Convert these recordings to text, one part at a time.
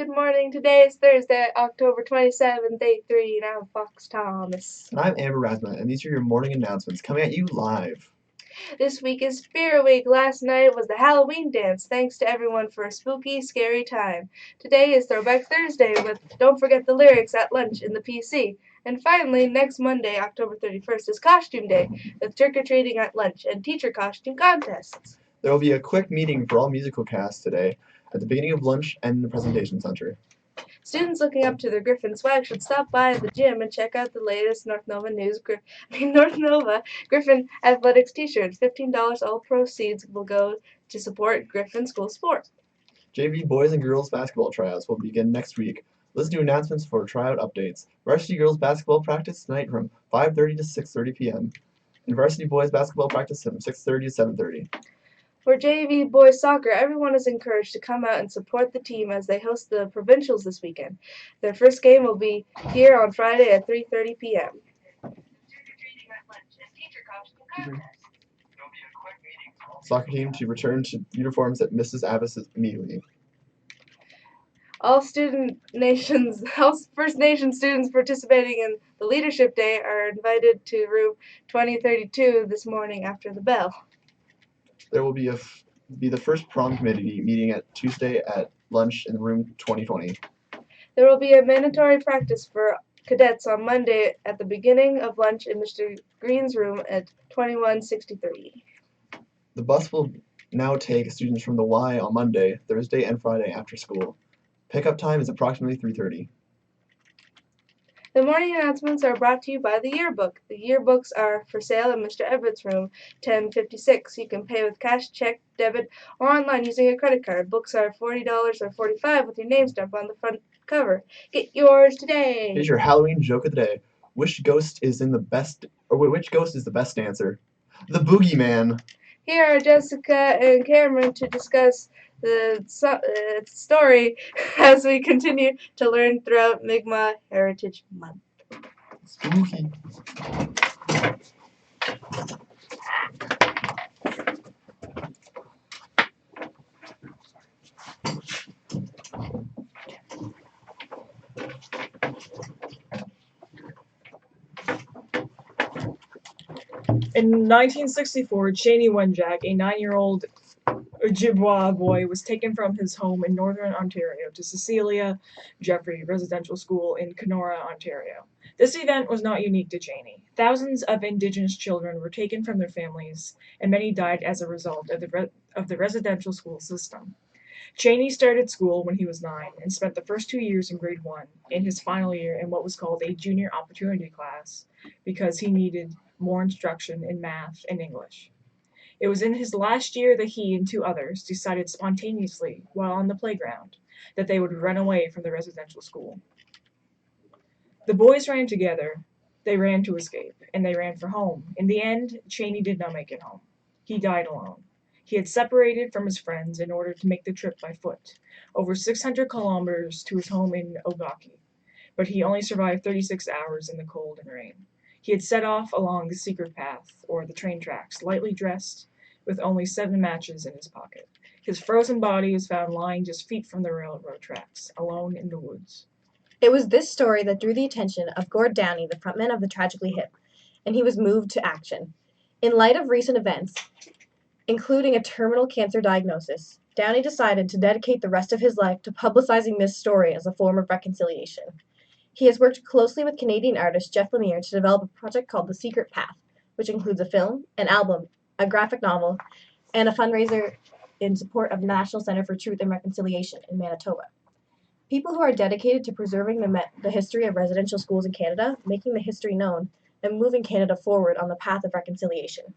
Good morning. Today is Thursday, October 27th, 8:03, and I'm Fox Thomas. And I'm Amber Rasma, and these are your morning announcements coming at you live. This week is Spirit Week. Last night was the Halloween dance. Thanks to everyone for a spooky, scary time. Today is Throwback Thursday with Don't Forget the Lyrics at lunch in the PC. And finally, next Monday, October 31st, is Costume Day with trick-or-treating at lunch and teacher costume contests. There will be a quick meeting for all musical casts today at the beginning of lunch and in the presentation center. Students looking up to their Griffin swag should stop by the gym and check out the latest North Nova Griffin Athletics t-shirts. $15. All proceeds will go to support Griffin school sport. JV boys and girls basketball tryouts will begin next week. Listen to announcements for tryout updates. Varsity girls basketball practice tonight from 5:30 to 6:30 p.m. and varsity boys basketball practice from 6:30 to 7:30. For JV boys soccer, everyone is encouraged to come out and support the team as they host the provincials this weekend. Their first game will be here on Friday at 3:30 p.m. Soccer team to return to uniforms at Mrs. Abbas immediately. All First Nation students participating in the Leadership Day are invited to room 2032 this morning after the bell. There will be the first prom committee meeting at Tuesday at lunch in room 2020. There will be a mandatory practice for cadets on Monday at the beginning of lunch in Mr. Green's room at 2163. The bus will now take students from the Y on Monday, Thursday, and Friday after school. Pickup time is approximately 3:30. The morning announcements are brought to you by the yearbook. The yearbooks are for sale in Mr. Everett's room, 1056. You can pay with cash, check, debit, or online using a credit card. Books are $40 or $45 with your name stamped on the front cover. Get yours today. Here's your Halloween joke of the day. Which ghost is the best dancer? The Boogeyman. Here are Jessica and Cameron to discuss the story as we continue to learn throughout Mi'kmaq Heritage Month. Spooky. In 1964, Cheney Wenjack, a 9-year-old Ojibwa boy, was taken from his home in northern Ontario to Cecilia Jeffrey Residential School in Kenora, Ontario. This event was not unique to Cheney. Thousands of Indigenous children were taken from their families, and many died as a result of the residential school system. Cheney started school when he was 9 and spent the first 2 years in grade 1 and his final year in what was called a junior opportunity class because he needed more instruction in math and English. It was in his last year that he and 2 others decided spontaneously, while on the playground, that they would run away from the residential school. The boys ran together, they ran to escape, and they ran for home. In the end, Cheney did not make it home. He died alone. He had separated from his friends in order to make the trip by foot, over 600 kilometers to his home in Ogoki, but he only survived 36 hours in the cold and rain. He had set off along the secret path, or the train tracks, lightly dressed, with only 7 matches in his pocket. His frozen body was found lying just feet from the railroad tracks, alone in the woods. It was this story that drew the attention of Gord Downie, the frontman of the Tragically Hip, and he was moved to action. In light of recent events, including a terminal cancer diagnosis, Downie decided to dedicate the rest of his life to publicizing this story as a form of reconciliation. He has worked closely with Canadian artist Jeff Lemire to develop a project called The Secret Path, which includes a film, an album, a graphic novel, and a fundraiser in support of the National Centre for Truth and Reconciliation in Manitoba. People who are dedicated to preserving the history of residential schools in Canada, making the history known, and moving Canada forward on the path of reconciliation.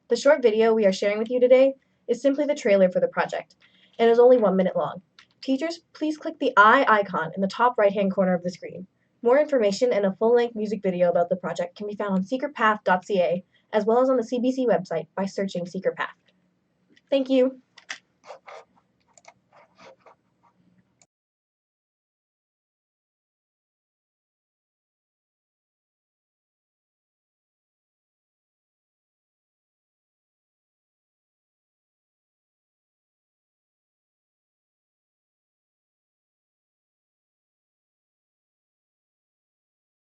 The short video we are sharing with you today is simply the trailer for the project, and is only 1 minute long. Teachers, please click the eye icon in the top right-hand corner of the screen. More information and a full-length music video about the project can be found on secretpath.ca, as well as on the CBC website by searching Secret Path. Thank you.